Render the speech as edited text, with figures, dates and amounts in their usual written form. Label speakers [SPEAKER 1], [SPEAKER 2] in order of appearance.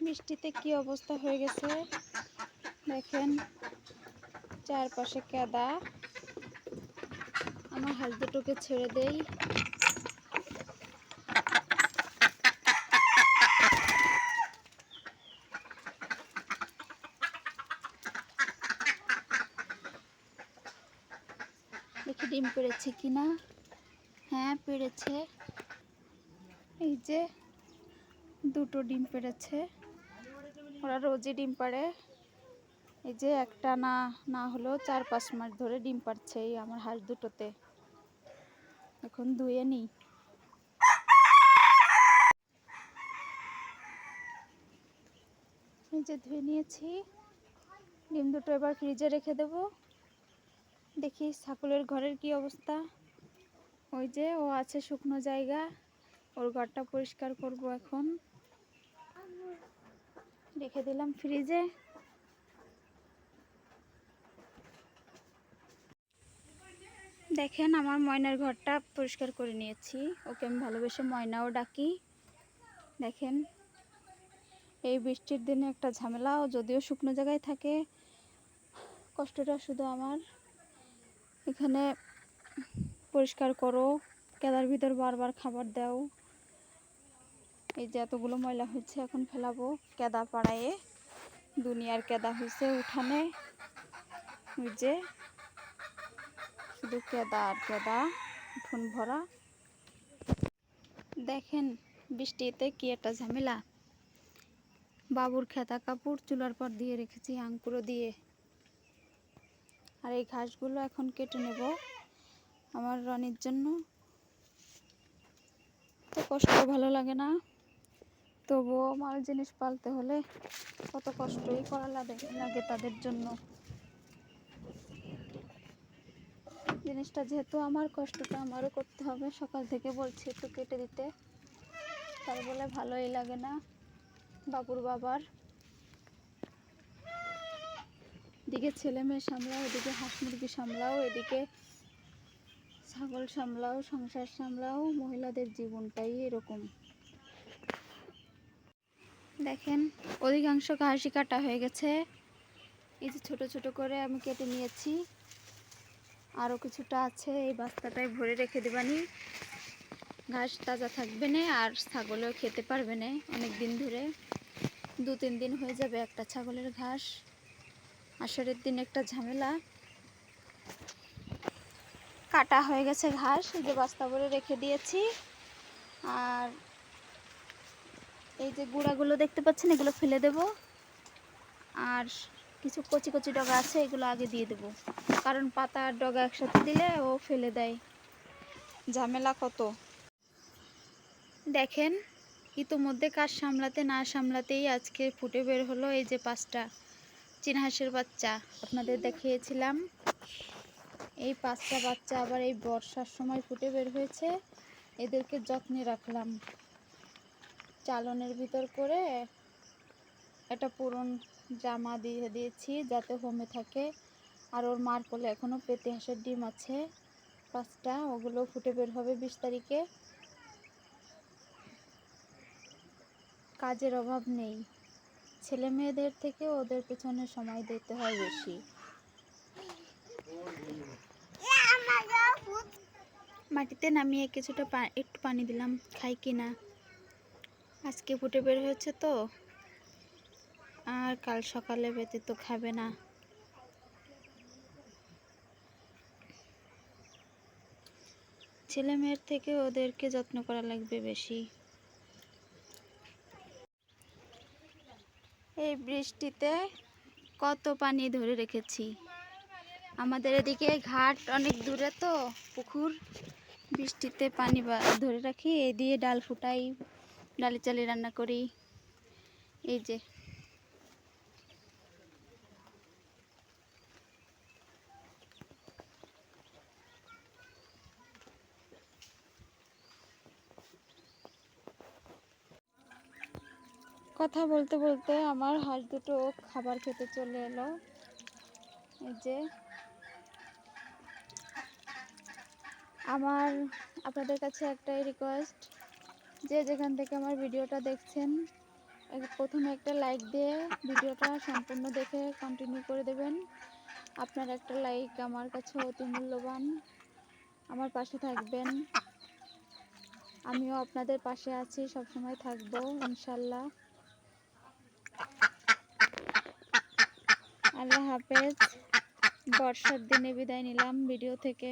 [SPEAKER 1] বৃষ্টিতে কি অবস্থা হয়ে গেছে দেখেন, চারপাশে কাদা। আমার হাঁস দুটোকে ছেড়ে দেই। দেখি ডিম পেড়েছে কিনা। হ্যাঁ, পেড়েছে। এই যে দুটো ডিম পেড়েছে। ওরা রোজই ডিম পাড়ে। এই যে একটা না না হলেও 4-5 মাস ধরে ডিম পাড়ছে এই আমার হাঁস দুটোতে। এখন ধুয়ে নিই। এই যে ধুয়ে নিয়েছি। ডিম দুটো এবার ফ্রিজে রেখে দেব। দেখি ছাগলের ঘরের কি অবস্থা। ওই যে ও আছে শুকনো জায়গা, ওর ঘরটা পরিষ্কার করব এখন। রেখে দিলাম ফ্রিজে। দেখেন আমার ময়নার ঘরটা পরিষ্কার করে নিয়েছি। ওকে আমি ভালোবেসে ময়নাও ডাকি। দেখেন এই বৃষ্টির দিনে একটা ঝামেলা, ও যদিও শুকনো জায়গায় থাকে, কষ্টটা শুধু আমার। এখানে পরিষ্কার করো, কেদার ভিতর বারবার খাবার দাও। এই যে এতগুলো ময়লা হয়েছে, এখন ফেলাবো কেদা পাড়ায়ে। দুনিয়ার কেদা হয়েছে উঠানে। ওই যে শুধু কেদা আর কেদা, উঠোন ভরা। দেখেন বৃষ্টিতে কি একটা ঝামেলা। বাবুর খেতা কাপড় চুলার পর দিয়ে রেখেছি আঙ্কুরো দিয়ে। আর এই ঘাসগুলো এখন কেটে নেব আমার রনির জন্য। তো কষ্ট ভালো লাগে না, তবুও মাল জিনিস পালতে হলে কত কষ্টই করা লাগে তাদের জন্য। জিনিসটা যেহেতু আমার, কষ্টটা আমারও করতে হবে। সকাল থেকে বলছি একটু কেটে দিতে, তাই বলে ভালোই লাগে না বাবুর বাবার। এদিকে ছেলে মেয়ে সামলাও, এদিকে হাঁস মুরগি সামলাও, এদিকে ছাগল সামলাও, সংসার সামলাও। মহিলাদের জীবনটাই এরকম। দেখেন অধিকাংশ ঘাসই কাটা হয়ে গেছে। এই যে ছোট ছোট করে আমি কেটে নিয়েছি। আরও কিছুটা আছে, এই বস্তাটায় ভরে রেখে দেবানি। ঘাস তাজা থাকবে না, আর ছাগলেও খেতে পারবে না অনেক দিন ধরে। 2-3 দিন হয়ে যাবে একটা ছাগলের ঘাস। আসরের দিন একটা ঝামেলা। কাটা হয়ে গেছে ঘাস, এই যে বস্তা ভরে রেখে দিয়েছি। আর এই যে গুঁড়াগুলো দেখতে পাচ্ছেন, এগুলো ফেলে দেব। আর কিছু কচি কচি ডগা আছে, এগুলো আগে দিয়ে দেব, কারণ পাতা আর ডগা একসাথে দিলে ও ফেলে দেয়। ঝামেলা কত। দেখেন ইতোমধ্যে কাজ সামলাতে না সামলাতেই আজকে ফুটে বের হলো এই যে 5টা চীনা হাঁসের বাচ্চা। আপনাদের দেখিয়েছিলাম এই 5টা বাচ্চা আবার এই বর্ষার সময় ফুটে বের হয়েছে। এদেরকে যত্নে রাখলাম। চালনের ভিতর করে একটা পুরন জামা দিয়ে দিয়েছি যাতে হোমে থাকে। আর ওর মার কোলে এখনও পেটি হাঁসের ডিম আছে 5টা, ওগুলো ফুটে বের হবে 20 তারিখে। কাজের অভাব নেই, ছেলে মেয়েদের থেকে ওদের পেছনে সময় দিতে হয় বেশি। মাটিতে নামিয়ে কিছুটা একটু পানি দিলাম, খাই কিনা। আজকে ফুটে বের হয়েছে তো, আর কাল সকালে ব্যতীত খাবে না। ছেলে মেয়ের থেকে ওদেরকে যত্ন করা লাগবে বেশি। এই বৃষ্টিতে কত পানি ধরে রেখেছি। আমাদের এদিকে ঘাট অনেক দূরে তো, পুকুর। বৃষ্টিতে পানি ধরে রাখি, এই দিয়ে ডাল ফুটাই, ডালি চালি রান্না করি। এই যে কথা বলতে বলতে আমার হাঁস দুটো খাবার খেতে চলে এলো। এই যে আপনাদের কাছে একটাই রিকোয়েস্ট, যে যেখান থেকে আমার ভিডিওটা দেখছেন প্রথমে একটা লাইক দিয়ে ভিডিওটা সম্পূর্ণ দেখে কন্টিনিউ করে দেবেন। আপনার একটা লাইক আমার কাছে অতি মূল্যবান। আমার পাশে থাকবেন, আমিও আপনাদের পাশে আছি, সবসময় থাকবো ইনশাল্লাহ। আল্লাহ হাফেজ। বর্ষার দিনে বিদায় নিলাম ভিডিও থেকে।